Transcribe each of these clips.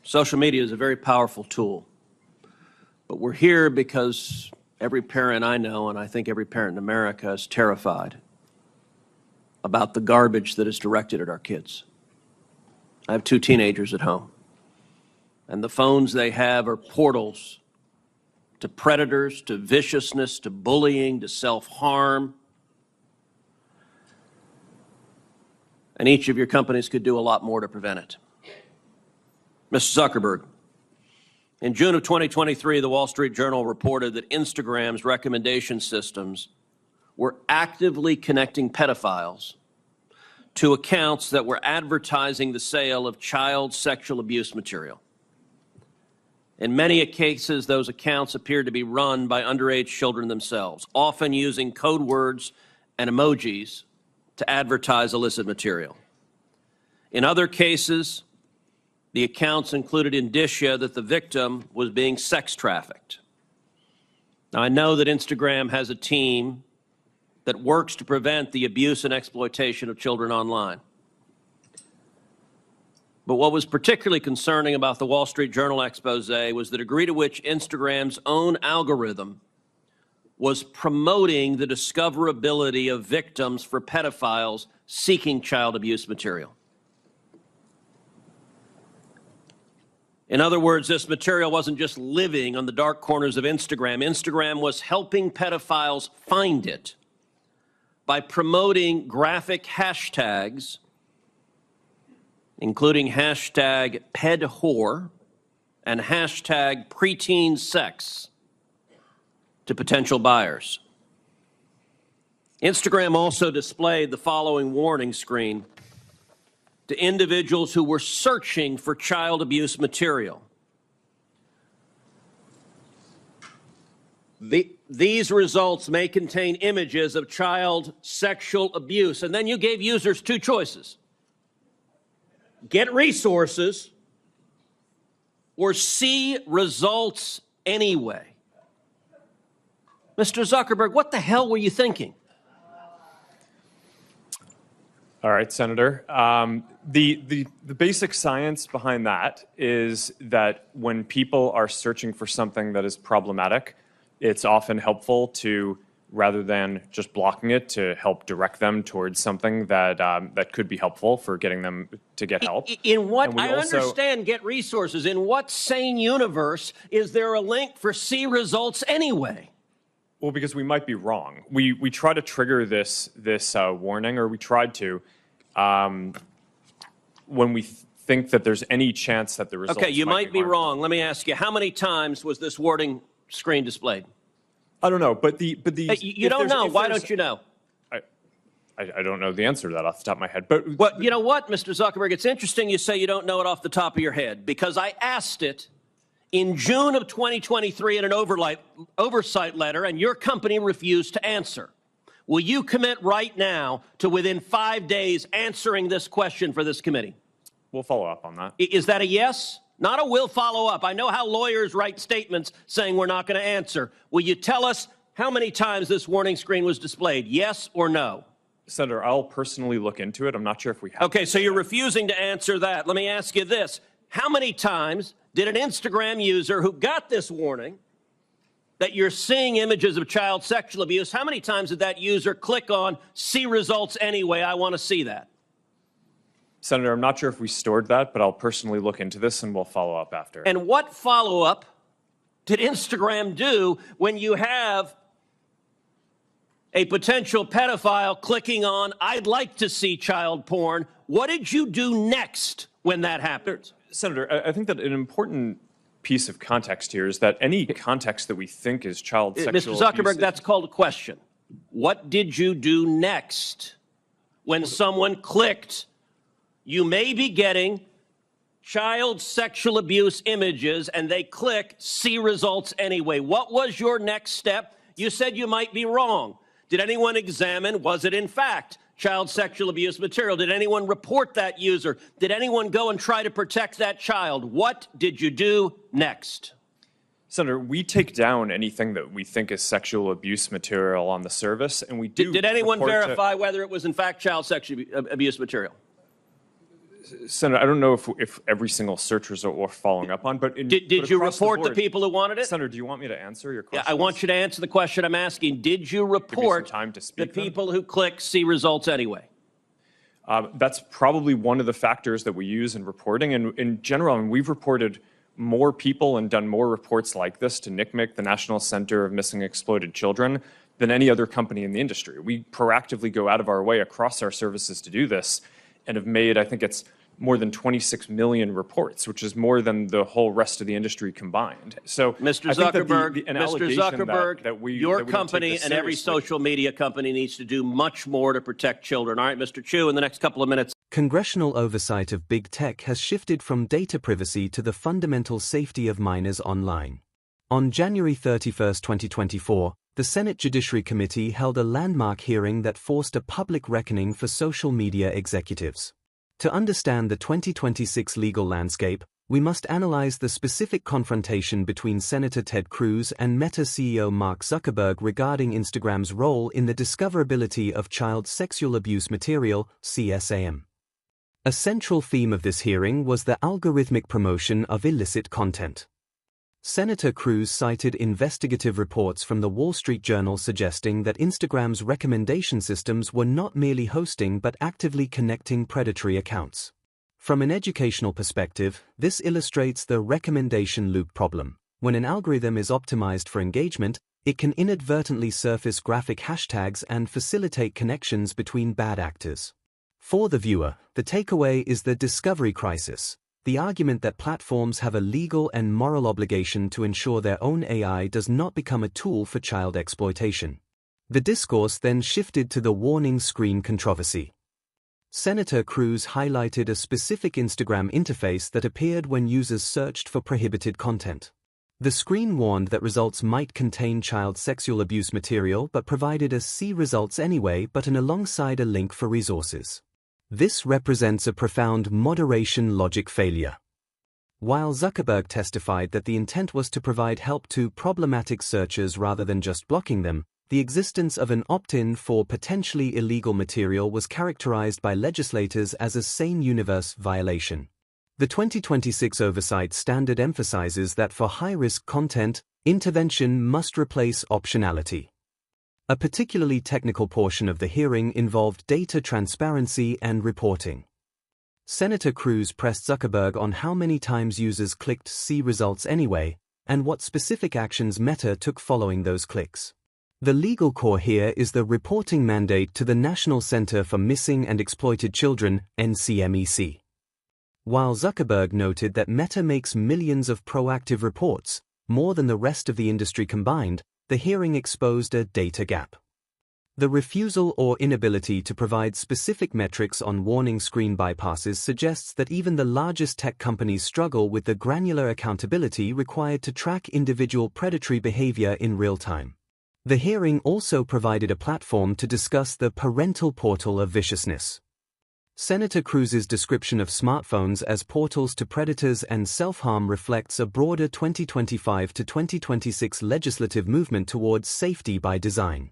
Social media is a very powerful tool, but we're here because every parent I know, and I think every parent in America, is terrified about the garbage that is directed at our kids. I have 2 teenagers at home, and the phones they have are portals to predators, to viciousness, to bullying, to self-harm. And each of your companies could do a lot more to prevent it. Mr. Zuckerberg, in June of 2023, the Wall Street Journal reported that Instagram's recommendation systems were actively connecting pedophiles to accounts that were advertising the sale of child sexual abuse material. In many cases, those accounts appeared to be run by underage children themselves, often using code words and emojis to advertise illicit material. In other cases, the accounts included indicia that the victim was being sex trafficked. Now, I know that Instagram has a team that works to prevent the abuse and exploitation of children online. But what was particularly concerning about the Wall Street Journal expose was the degree to which Instagram's own algorithm was promoting the discoverability of victims for pedophiles seeking child abuse material. In other words, this material wasn't just living on the dark corners of Instagram. Instagram was helping pedophiles find it by promoting graphic hashtags, including hashtag pedwhore and hashtag preteen sex, to potential buyers. Instagram also displayed the following warning screen to individuals who were searching for child abuse material. These results may contain images of child sexual abuse. And then you gave users 2 choices: get resources or see results anyway. Mr. Zuckerberg, what the hell were you thinking? All right, Senator. The basic science behind that is that when people are searching for something that is problematic, it's often helpful to, rather than just blocking it, to help direct them towards something that that could be helpful for getting them to get help. In what, I understand get resources. In what sane universe is there a link for see results anyway? Well, because we might be wrong. We try to trigger this warning, or we tried to, when we think that there's any chance that the results. Okay, you might be harmful. wrong. Let me ask you: how many times was this warning screen displayed? I don't know, but the you don't know. Why don't you know? I don't know the answer to that off the top of my head. But well, you know what, Mr. Zuckerberg? It's interesting you say you don't know it off the top of your head, because I asked it in June of 2023 in an oversight letter, and your company refused to answer. Will you commit right now to, within 5 days, answering this question for this committee? We'll follow up on that. Is that a yes? Not a will follow up. I know how lawyers write statements saying we're not going to answer. Will you tell us how many times this warning screen was displayed? Yes or no? Senator, I'll personally look into it. I'm not sure if we have. Okay, so you're refusing to answer that. Let me ask you this. How many times did an Instagram user who got this warning that you're seeing images of child sexual abuse, how many times did that user click on see results anyway? I want to see that. Senator, I'm not sure if we stored that, but I'll personally look into this and we'll follow up after. And what follow-up did Instagram do when you have a potential pedophile clicking on, I'd like to see child porn? What did you do next when that happened? Senator, I think that an important piece of context here is that any context that we think is child sexual Mr. Zuckerberg, abuse, that's called a question. What did you do next when someone clicked, you may be getting child sexual abuse images, and they click see results anyway? What was your next step? You said you might be wrong. Did anyone examine, was it in fact child sexual abuse material? Did anyone report that user? Did anyone go and try to protect that child? What did you do next? Senator, we take down anything that we think is sexual abuse material on the service, and we do. Did anyone verify whether it was in fact child sexual abuse material? Senator, I don't know if every single search result we're following up on, but Did you report the people who wanted it? Senator, do you want me to answer your question? Yeah, I want you to answer the question I'm asking. Did you report the people who click see results anyway? That's probably one of the factors that we use in reporting. And in general, I mean, we've reported more people and done more reports like this to NCMEC, the National Center of Missing and Exploited Children, than any other company in the industry. We proactively go out of our way across our services to do this and have made, I think it's more than 26 million reports, which is more than the whole rest of the industry combined. So, Mr. Zuckerberg, your company and every social media company needs to do much more to protect children. All right, Mr. Chu, in the next couple of minutes. Congressional oversight of big tech has shifted from data privacy to the fundamental safety of minors online. On January 31, 2024, the Senate Judiciary Committee held a landmark hearing that forced a public reckoning for social media executives. To understand the 2026 legal landscape, we must analyze the specific confrontation between Senator Ted Cruz and Meta CEO Mark Zuckerberg regarding Instagram's role in the discoverability of child sexual abuse material, CSAM. A central theme of this hearing was the algorithmic promotion of illicit content. Senator Cruz cited investigative reports from the Wall Street Journal suggesting that Instagram's recommendation systems were not merely hosting but actively connecting predatory accounts. From an educational perspective, this illustrates the recommendation loop problem. When an algorithm is optimized for engagement, it can inadvertently surface graphic hashtags and facilitate connections between bad actors. For the viewer, the takeaway is the discovery crisis. The argument that platforms have a legal and moral obligation to ensure their own AI does not become a tool for child exploitation. The discourse then shifted to the warning screen controversy. Senator Cruz highlighted a specific Instagram interface that appeared when users searched for prohibited content. The screen warned that results might contain child sexual abuse material but provided a "See results anyway" button alongside a link for resources. This represents a profound moderation logic failure. While Zuckerberg testified that the intent was to provide help to problematic searchers rather than just blocking them, the existence of an opt-in for potentially illegal material was characterized by legislators as a sane universe violation. The 2026 oversight standard emphasizes that for high-risk content, intervention must replace optionality. A particularly technical portion of the hearing involved data transparency and reporting. Senator Cruz pressed Zuckerberg on how many times users clicked "See results anyway" and what specific actions Meta took following those clicks. The legal core here is the reporting mandate to the National Center for Missing and Exploited Children, NCMEC. While Zuckerberg noted that Meta makes millions of proactive reports, more than the rest of the industry combined, the hearing exposed a data gap. The refusal or inability to provide specific metrics on warning screen bypasses suggests that even the largest tech companies struggle with the granular accountability required to track individual predatory behavior in real time. The hearing also provided a platform to discuss the parental portal of viciousness. Senator Cruz's description of smartphones as portals to predators and self-harm reflects a broader 2025 to 2026 legislative movement towards safety by design.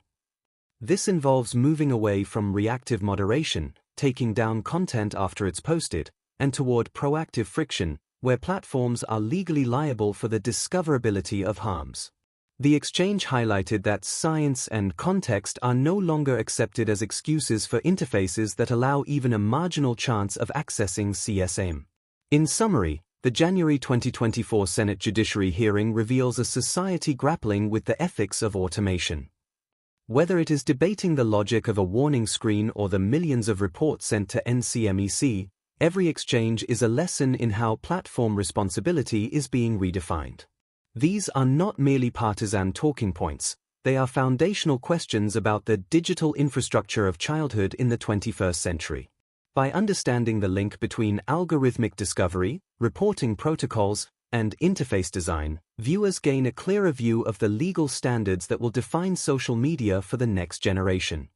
This involves moving away from reactive moderation, taking down content after it's posted, and toward proactive friction, where platforms are legally liable for the discoverability of harms. The exchange highlighted that science and context are no longer accepted as excuses for interfaces that allow even a marginal chance of accessing CSAM. In summary, the January 2024 Senate Judiciary hearing reveals a society grappling with the ethics of automation. Whether it is debating the logic of a warning screen or the millions of reports sent to NCMEC, every exchange is a lesson in how platform responsibility is being redefined. These are not merely partisan talking points, they are foundational questions about the digital infrastructure of childhood in the 21st century. By understanding the link between algorithmic discovery, reporting protocols, and interface design, viewers gain a clearer view of the legal standards that will define social media for the next generation.